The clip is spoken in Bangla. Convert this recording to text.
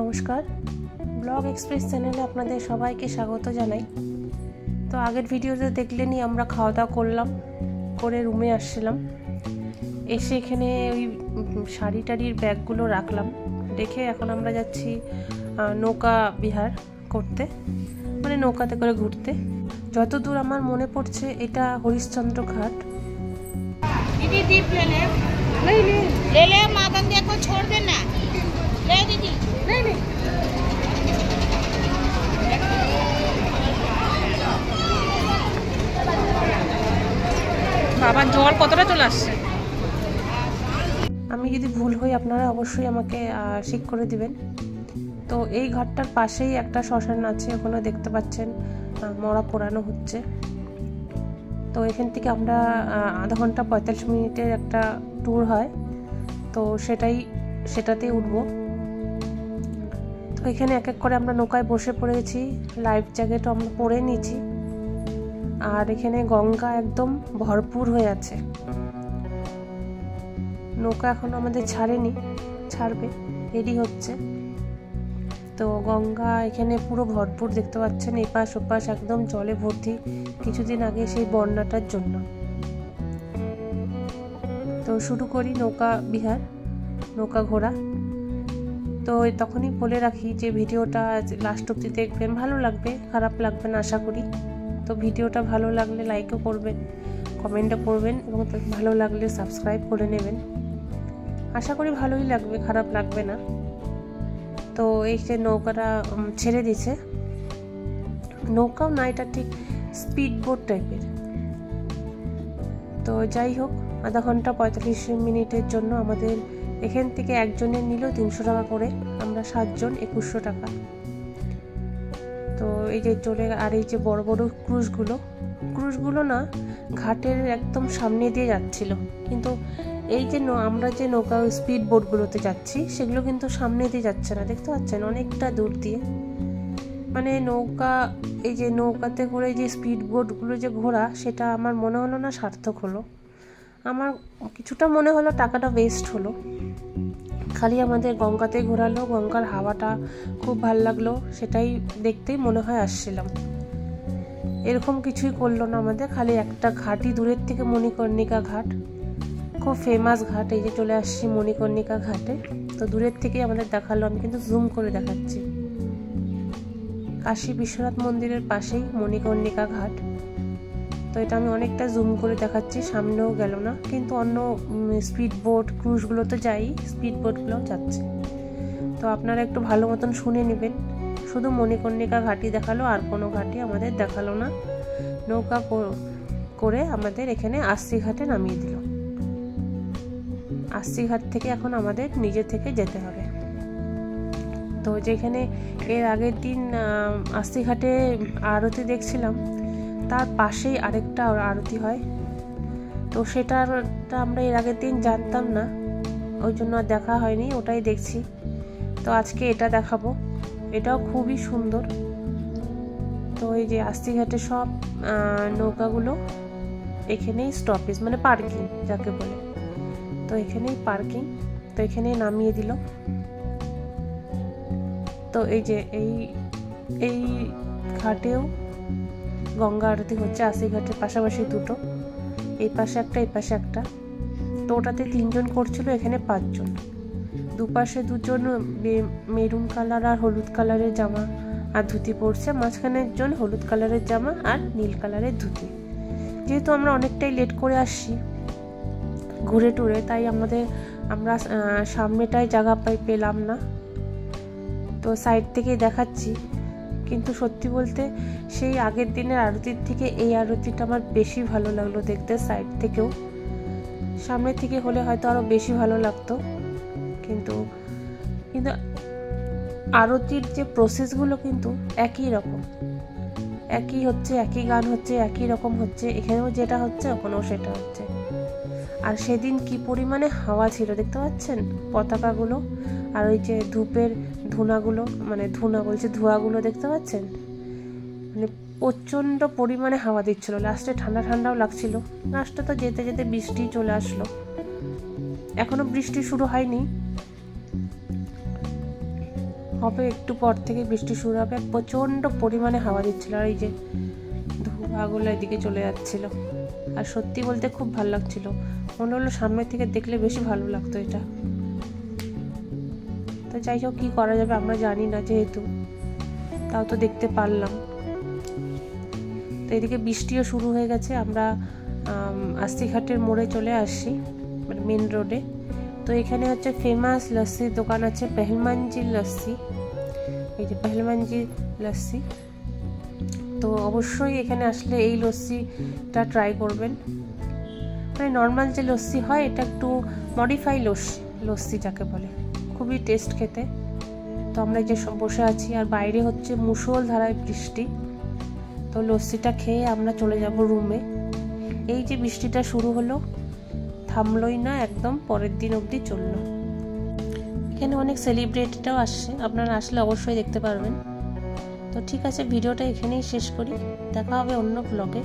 নমস্কার, ব্লগ এক্সপ্রেস চ্যানেলে আপনাদের সবাইকে স্বাগত জানাই। তো আগের ভিডিওতে দেখলেনই আমরা খাওয়া দাওয়া করলাম, করে রুমে আসছিলাম। এসে এখানে ওই শাড়ি টাড়ির ব্যাগগুলো রাখলাম, রেখে এখন আমরা যাচ্ছি নৌকা বিহার করতে, মানে নৌকাতে করে ঘুরতে। যতদূর আমার মনে পড়ছে এটা হরিশ্চন্দ্র ঘাট। दीदी दीप ले ले ले ले माँ गंगे को छोड़ देना ले दीदी नहीं বাবার জল কতটা চলে আসছে। আমি যদি ভুল হই আপনারা অবশ্যই আমাকে ঠিক করে দিবেন। তো এই ঘাটটার পাশেই একটা শ্মশান আছে, ওখানে দেখতে পাচ্ছেন মরা পোড়ানো হচ্ছে। তো এখান থেকে আমরা আধা ঘন্টা 45 মিনিটের একটা ট্যুর হয়, তো সেটাতেই উঠবো। তো এখানে এক এক করে আমরা নৌকায় বসে পড়েছি, লাইফ জ্যাকেটও আমরা পরে নিয়েছি। আর এখানে গঙ্গা একদম ভরপুর হয়ে আছে। নৌকা এখনো আমাদের ছাড়েনি, ছাড়বে, রেডি হচ্ছে। তো গঙ্গা এখানে পুরো ভরপুর দেখতে পাচ্ছেন, এপাশ ওপাশ একদম জলে ভর্তি, কিছুদিন আগে সেই বন্যাটার জন্য। তো শুরু করি নৌকা বিহার, নৌকা ঘোরা। তো তখনই বলে রাখি যে ভিডিওটা লাস্ট অবধি দেখবেন, ভালো লাগবে, খারাপ লাগবে না আশা করি। তো ভিডিওটা ভালো লাগলে লাইকও করবেন, কমেন্টও করবেন, এবং ভালো লাগলে সাবস্ক্রাইব করে নেবেন। আশা করি ভালোই লাগবে, খারাপ লাগবে না। তো এই যে নৌকাটা ছেড়ে দিয়েছে, নৌকাও না, এটা ঠিক স্পিড বোট টাইপের। তো যাই হোক, আধা ঘন্টা 45 মিনিটের জন্য আমাদের এখান থেকে একজনের নিল 300 টাকা করে, আমরা 7 জন 2100 টাকা। তো এই যে চলে, আর এই যে বড় বড় ক্রুজগুলো না ঘাটের একদম সামনে দিয়ে যাচ্ছিল, কিন্তু এই যে আমরা যে নৌকা স্পিড বোটগুলোতে যাচ্ছি সেগুলো কিন্তু সামনে দিয়ে যাচ্ছে না, দেখতে পাচ্ছেন অনেকটা দূর দিয়ে। মানে নৌকা, এই যে নৌকাতে করে যে স্পিড বোটগুলো যে ঘোরা, সেটা আমার মনে হলো না সার্থক হলো। আমার কিছুটা মনে হলো টাকাটা ওয়েস্ট হলো। খালি আমাদের গঙ্গাতে ঘোরালো, গঙ্গার হাওয়াটা খুব ভাল লাগলো, সেটাই দেখতেই মনে হয় আসছিলাম। এরকম কিছুই করলো না আমাদের, খালি একটা ঘাটই দূরের থেকে, মণিকর্ণিকা ঘাট, খুব ফেমাস ঘাট। এই যে চলে আসছি মণিকর্ণিকা ঘাটে। তো দূরের থেকেই আমাদের দেখালো, আমি কিন্তু জুম করে দেখাচ্ছি। কাশী বিশ্বনাথ মন্দিরের পাশেই মণিকর্ণিকা ঘাট। তো এটা আমি অনেকটা জুম করে দেখাচ্ছি, সামনেও গেল না, কিন্তু অন্য স্পিড বোট ক্রুজগুলো তো যাই, স্পিড বোটগুলো যাচ্ছে। তো আপনারা একটু ভালো মতন শুনে নেবেন, শুধু মণিকর্ণিকা ঘাটই দেখালো, আর কোনো ঘাটই আমাদের দেখালো না। নৌকা করে আমাদের এখানে আস্তি ঘাটে নামিয়ে দিল। আস্তি ঘাট থেকে এখন আমাদের নিজে থেকে যেতে হবে। তো যেখানে এর আগের দিন আস্তি ঘাটে আরতি দেখছিলাম, তার পাশেই আরেকটা আরতি হয়। তো সেটা আমরা এর আগের দিন জানতাম না, ওই জন্য আর দেখা হয়নি, ওটাই দেখছি। তো আজকে এটা দেখাবো, এটাও খুবই সুন্দর। তো এই যে আস্তি ঘাটে সব নৌকাগুলো এখানেই স্টপেজ, মানে পার্কিং যাকে বলে। তো এখানেই পার্কিং, তো এখানেই নামিয়ে দিল। তো এই যে এই ঘাটেও গঙ্গা আরতি হচ্ছে, আশি ঘাটের পাশাপাশি দুটো, এই পাশে একটা, এই পাশে একটা। তো ওটাতে 3 জন করছিল, এখানে 5 জন। দুপাশে 2 জন মেরুন কালার আর হলুদ কালারের জামা আর ধুতি পরছে, মাঝখানে একজন হলুদ কালারের জামা আর নীল কালারের ধুতি। যেহেতু আমরা অনেকটাই লেট করে আসছি ঘুরে টুরে, তাই আমরা সামনেটায় জায়গা পেলাম না, তো সাইড থেকেই দেখাচ্ছি। কিন্তু সত্যি বলতে সেই আগের দিনের আরতির থেকে এই আরতিটা আমার বেশি ভালো লাগলো দেখতে, সাইড থেকেও। সামনে থেকে হলে হয়তো আরো বেশি ভালো লাগতো, কিন্তু আরতির যে প্রসেসগুলো কিন্তু একই রকম, একই হচ্ছে, একই গান হচ্ছে, একই রকম হচ্ছে, এখানেও যেটা হচ্ছে ওখানেও সেটা হচ্ছে। আর সেদিন কি পরিমাণে হাওয়া ছিল দেখতে পাচ্ছেন, পতাকাগুলো আর ওই যে ধূপের ধুনাগুলো, মানে ধোঁয়াগুলো দেখতে পাচ্ছেন, মানে প্রচণ্ড পরিমাণে হাওয়া দিচ্ছিল। লাস্টে ঠান্ডা ঠান্ডাও লাগছিল। লাস্টে তো যেতে যেতে বৃষ্টি চলে আসলো, এখনো বৃষ্টি শুরু হয়নি, হবে একটু পর থেকে বৃষ্টি শুরু হবে। প্রচণ্ড পরিমাণে হাওয়া দিচ্ছিল, আর এই যে ধোঁয়াগুলো এদিকে চলে যাচ্ছিল। আর সত্যি বলতে খুব ভালো লাগছিল, মনে হলো সামনের থেকে দেখলে বেশি ভালো লাগতো এটা। তো যাই হোক, কী করা যাবে আমরা জানি না, যেহেতু তাও তো দেখতে পারলাম। তো এদিকে বৃষ্টিও শুরু হয়ে গেছে। আমরা আস্তিঘাটের মোড়ে চলে আসছি, মানে মেন রোডে। তো এখানে হচ্ছে ফেমাস লস্যির দোকান আছে, পেহলমানজির লস্যি। এই যে পেহলমানজির লস্যি। তো অবশ্যই এখানে আসলে এই লস্যিটা ট্রাই করবেন। মানে নর্মাল যে লস্যি হয়, এটা একটু মডিফাই লস্যি যাকে বলে, খুবই টেস্ট খেতে। তো আমরা যে বসে আছি, আর বাইরে হচ্ছে মুষলধারায় বৃষ্টি। তো লস্যিটা খেয়ে আমরা চলে যাব রুমে। এই যে বৃষ্টিটা শুরু হলো, থামলই না, একদম পরের দিন অবধি চললো। এখানে অনেক সেলিব্রিটিটাও আসছে, আপনারা আসলে অবশ্যই দেখতে পারবেন। তো ঠিক আছে, ভিডিওটা এখানেই শেষ করি, দেখা হবে অন্য ব্লগে।